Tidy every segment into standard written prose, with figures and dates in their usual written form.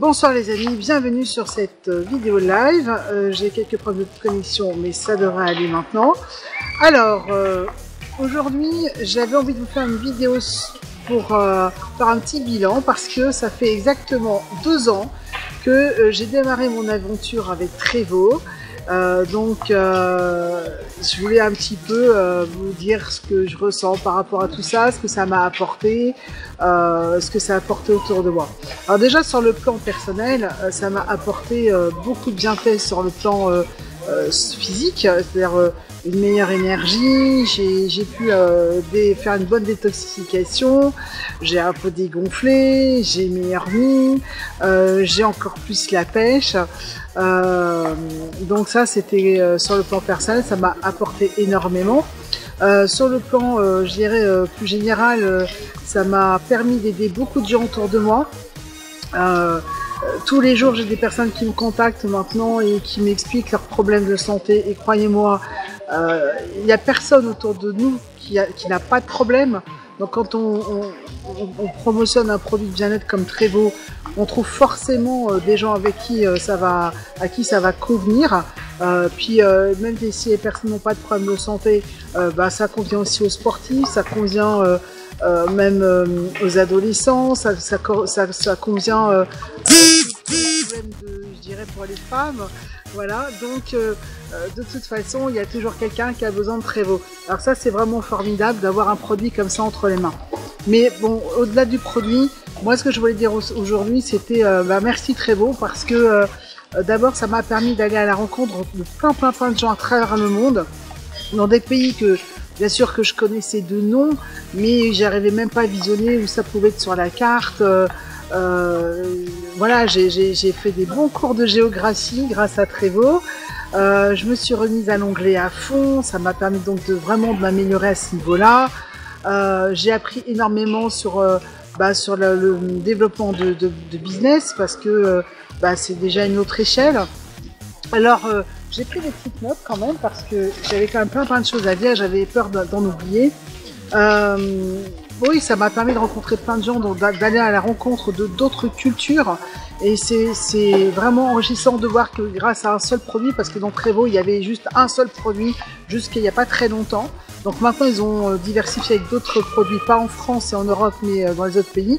Bonsoir les amis, bienvenue sur cette vidéo live. J'ai quelques problèmes de connexion, mais ça devrait aller maintenant. Alors, aujourd'hui, j'avais envie de vous faire une vidéo pour faire un petit bilan, parce que ça fait exactement 2 ans que j'ai démarré mon aventure avec Trevo. Je voulais un petit peu vous dire ce que je ressens par rapport à tout ça, ce que ça m'a apporté, ce que ça a apporté autour de moi. Alors déjà sur le plan personnel, ça m'a apporté beaucoup de bienfaits sur le plan physique, c'est-à-dire une meilleure énergie, j'ai pu faire une bonne détoxification, j'ai un peu dégonflé, j'ai une meilleure nuit, j'ai encore plus la pêche. Donc ça c'était sur le plan personnel, ça m'a apporté énormément. Sur le plan je dirais plus général, ça m'a permis d'aider beaucoup de gens autour de moi. Tous les jours j'ai des personnes qui me contactent maintenant et qui m'expliquent leurs problèmes de santé, et croyez-moi, il n'y a personne autour de nous qui n'a pas de problème. Donc quand on promotionne un produit de bien-être comme Trevo, on trouve forcément des gens avec qui ça va convenir. Même si les personnes n'ont pas de problème de santé, ça convient aussi aux sportifs, ça convient même aux adolescents, ça convient je dirais pour les femmes. Voilà, donc de toute façon il y a toujours quelqu'un qui a besoin de Trevo. Alors ça c'est vraiment formidable d'avoir un produit comme ça entre les mains. Mais bon, au-delà du produit, moi ce que je voulais dire aujourd'hui c'était merci Trevo, parce que d'abord ça m'a permis d'aller à la rencontre de plein de gens à travers le monde, dans des pays que bien sûr que je connaissais de nom, mais j'arrivais même pas à visionner où ça pouvait être sur la carte. Voilà, j'ai fait des bons cours de géographie grâce à Trevo. Je me suis remise à l'anglais à fond, ça m'a permis donc vraiment de m'améliorer à ce niveau-là. J'ai appris énormément sur le développement de business, parce que c'est déjà une autre échelle. Alors j'ai pris des petites notes quand même, parce que j'avais quand même plein de choses à dire, j'avais peur d'en oublier. Oui, ça m'a permis de rencontrer plein de gens, d'aller à la rencontre d'autres cultures, et c'est vraiment enrichissant de voir que grâce à un seul produit, parce que dans Trevo il y avait juste un seul produit jusqu'il n'y a pas très longtemps, donc maintenant ils ont diversifié avec d'autres produits, pas en France et en Europe, mais dans les autres pays.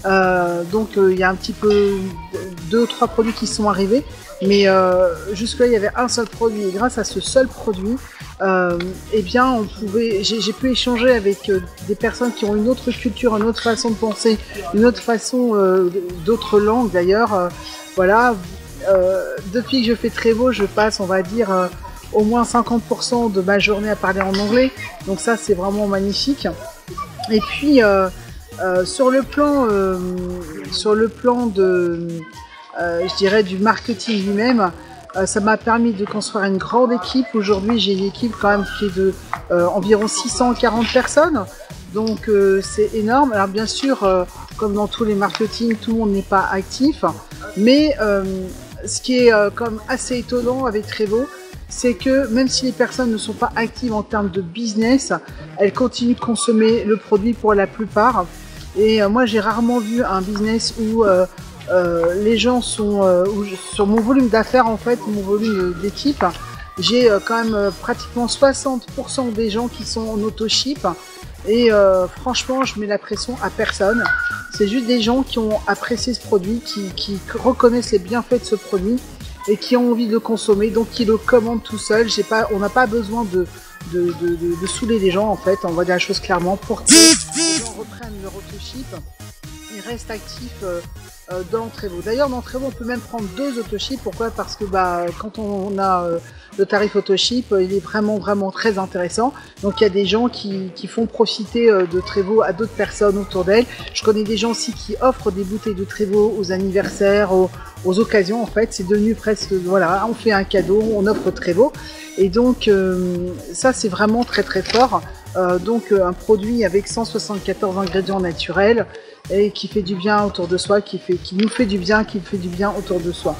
Il y a un petit peu 2 ou 3 produits qui sont arrivés, mais jusque-là il y avait un seul produit, et grâce à ce seul produit, j'ai pu échanger avec des personnes qui ont une autre culture, une autre façon de penser, une autre façon, d'autres langues d'ailleurs. Voilà, depuis que je fais Trevo, je passe, on va dire, au moins 50% de ma journée à parler en anglais, donc ça c'est vraiment magnifique. Et puis sur le plan de je dirais du marketing lui-même, ça m'a permis de construire une grande équipe. Aujourd'hui j'ai une équipe quand même qui est de environ 640 personnes, donc c'est énorme. Alors bien sûr, comme dans tous les marketing, tout le monde n'est pas actif, mais ce qui est comme assez étonnant avec Trevo, c'est que même si les personnes ne sont pas actives en termes de business, elles continuent de consommer le produit pour la plupart. Et moi j'ai rarement vu un business où les gens sont sur mon volume d'affaires, en fait, mon volume d'équipe, j'ai quand même pratiquement 60% des gens qui sont en auto-ship, et franchement je mets la pression à personne. C'est juste des gens qui ont apprécié ce produit, qui reconnaissent les bienfaits de ce produit et qui ont envie de le consommer, donc qui le commandent tout seul. On n'a pas besoin de saouler les gens, en fait, on va dire la chose clairement, pour que les gens reprennent leur auto-ship et restent actifs dans Trevo. D'ailleurs dans Trevo on peut même prendre 2 autoship. Pourquoi? Parce que quand on a le tarif autoship, il est vraiment très intéressant. Donc il y a des gens qui font profiter de Trevo à d'autres personnes autour d'elles. Je connais des gens aussi qui offrent des bouteilles de Trevo aux anniversaires, aux occasions. En fait c'est devenu presque, voilà, on fait un cadeau, on offre Trevo, et donc ça c'est vraiment très fort. Donc un produit avec 174 ingrédients naturels et qui fait du bien autour de soi, qui nous fait du bien, qui fait du bien autour de soi.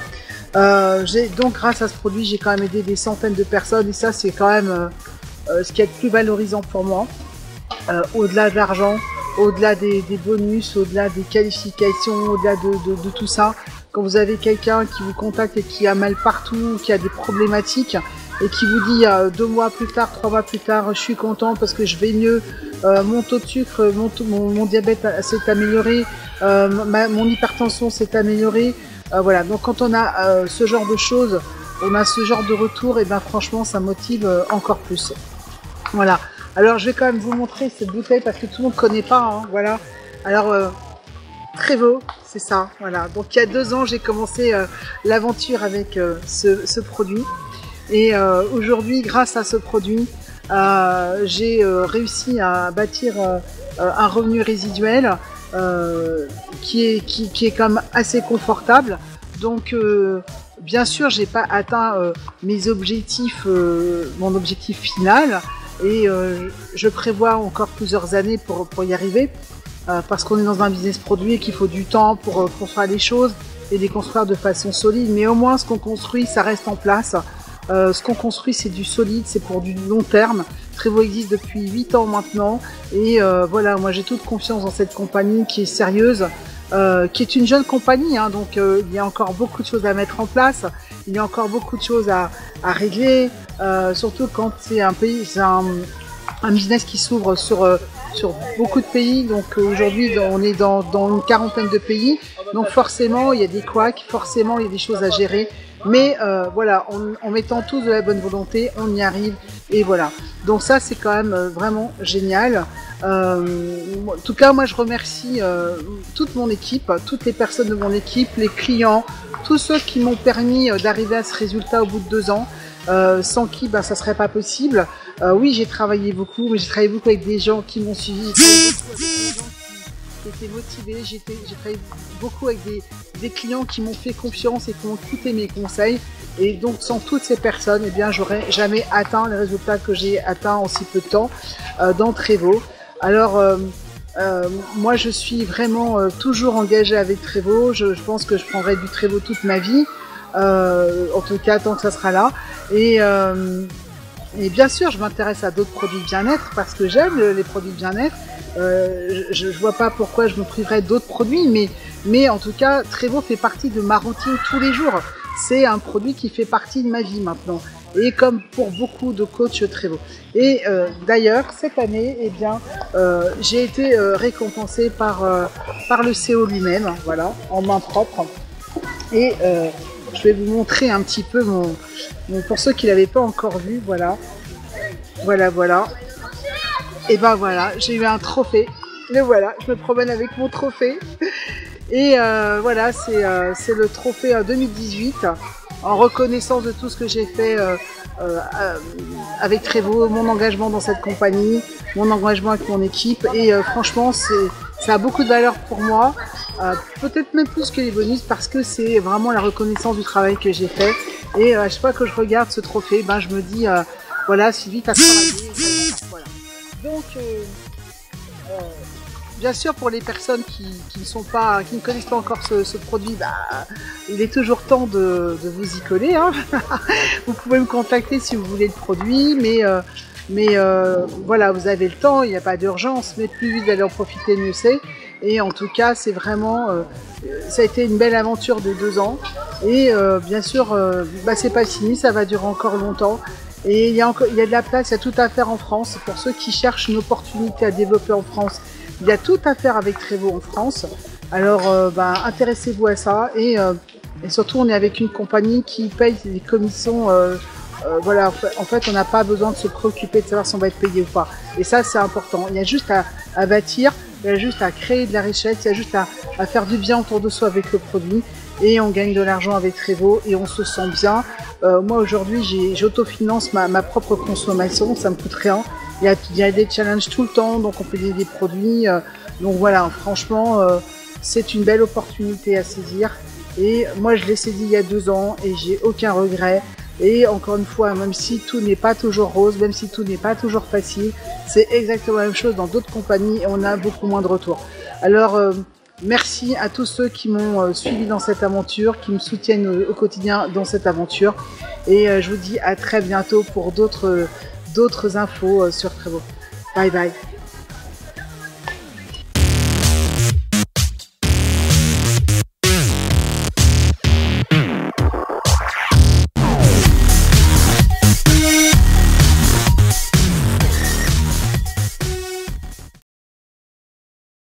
Donc grâce à ce produit j'ai quand même aidé des centaines de personnes, et ça c'est quand même ce qui est le plus valorisant pour moi. Au-delà de l'argent, au-delà des bonus, au-delà des qualifications, au-delà de tout ça, quand vous avez quelqu'un qui vous contacte et qui a mal partout, qui a des problématiques, et qui vous dit 2 mois plus tard, 3 mois plus tard, je suis content parce que je vais mieux, mon taux de sucre, mon diabète s'est amélioré, mon hypertension s'est améliorée. Voilà, donc quand on a ce genre de choses, on a ce genre de retour, et ben franchement ça motive encore plus. Voilà, alors je vais quand même vous montrer cette bouteille parce que tout le monde ne connaît pas, hein, voilà. Alors Trevo, c'est ça, voilà. Donc il y a 2 ans j'ai commencé l'aventure avec ce produit. Et aujourd'hui, grâce à ce produit, j'ai réussi à bâtir un revenu résiduel qui est quand même assez confortable. Donc, bien sûr, j'ai pas atteint mes objectifs, mon objectif final, et je prévois encore plusieurs années pour y arriver, parce qu'on est dans un business produit et qu'il faut du temps pour construire les choses et les construire de façon solide. Mais au moins, ce qu'on construit, ça reste en place. Ce qu'on construit, c'est du solide, c'est pour du long terme. Trevo existe depuis 8 ans maintenant, et voilà, moi j'ai toute confiance dans cette compagnie qui est sérieuse, qui est une jeune compagnie, hein, donc il y a encore beaucoup de choses à mettre en place, il y a encore beaucoup de choses à régler, surtout quand c'est un pays, c'est un business qui s'ouvre sur beaucoup de pays. Donc aujourd'hui on est dans une 40aine de pays, donc forcément il y a des couacs, forcément il y a des choses à gérer. Mais voilà, en mettant tous de la bonne volonté, on y arrive, et voilà. Donc ça, c'est quand même vraiment génial. En tout cas, moi, je remercie toute mon équipe, toutes les personnes de mon équipe, les clients, tous ceux qui m'ont permis d'arriver à ce résultat au bout de 2 ans, sans qui ça ne serait pas possible. Oui, j'ai travaillé beaucoup, mais j'ai travaillé beaucoup avec des gens qui m'ont suivi. J'étais motivée, j'ai travaillé beaucoup avec des clients qui m'ont fait confiance et qui ont écouté mes conseils, et donc sans toutes ces personnes, eh bien j'aurais jamais atteint les résultats que j'ai atteints en si peu de temps dans Trevo. Alors moi je suis vraiment toujours engagée avec Trevo, je pense que je prendrai du Trevo toute ma vie, en tout cas tant que ça sera là, et bien sûr je m'intéresse à d'autres produits de bien-être parce que j'aime les produits de bien-être. Je vois pas pourquoi je me priverais d'autres produits, mais en tout cas Trevo fait partie de ma routine tous les jours. C'est un produit qui fait partie de ma vie maintenant, et comme pour beaucoup de coachs Trevo. Et d'ailleurs cette année, eh bien j'ai été récompensée par le CEO lui-même, voilà, en main propre. Et je vais vous montrer un petit peu pour ceux qui l'avaient pas encore vu, voilà. Et ben voilà, j'ai eu un trophée. Et voilà, je me promène avec mon trophée. Et voilà, c'est le trophée 2018, en reconnaissance de tout ce que j'ai fait avec Trevo, mon engagement dans cette compagnie, mon engagement avec mon équipe. Et franchement, ça a beaucoup de valeur pour moi, peut-être même plus que les bonus, parce que c'est vraiment la reconnaissance du travail que j'ai fait. Et à chaque fois que je regarde ce trophée, je me dis, voilà, Sylvie, t'as travaillé. Voilà. Donc, bien sûr, pour les personnes qui ne connaissent pas encore ce produit, il est toujours temps de vous y coller, hein. Vous pouvez me contacter si vous voulez le produit, mais voilà, vous avez le temps, il n'y a pas d'urgence, mais plus vite d'aller en profiter, mieux c'est. Et en tout cas, c'est vraiment, ça a été une belle aventure de 2 ans. Et bien sûr, c'est pas fini, ça va durer encore longtemps. Et il y a de la place, il y a tout à faire en France. Pour ceux qui cherchent une opportunité à développer en France, il y a tout à faire avec Trevo en France. Alors intéressez-vous à ça, et surtout on est avec une compagnie qui paye des commissions. Voilà, en fait on n'a pas besoin de se préoccuper de savoir si on va être payé ou pas. Et ça c'est important. Il y a juste à bâtir, il y a juste à créer de la richesse, il y a juste à faire du bien autour de soi avec le produit. Et on gagne de l'argent avec Trevo et on se sent bien. Moi aujourd'hui j'autofinance ma propre consommation, ça me coûte rien. Il y a des challenges tout le temps, donc on peut gagner des produits. Donc voilà, franchement c'est une belle opportunité à saisir. Et moi je l'ai saisi il y a 2 ans et j'ai aucun regret. Et encore une fois, même si tout n'est pas toujours rose, même si tout n'est pas toujours facile, c'est exactement la même chose dans d'autres compagnies et on a beaucoup moins de retours. Alors merci à tous ceux qui m'ont suivi dans cette aventure, qui me soutiennent au quotidien dans cette aventure. Et je vous dis à très bientôt pour d'autres infos sur Trevo. Bye bye.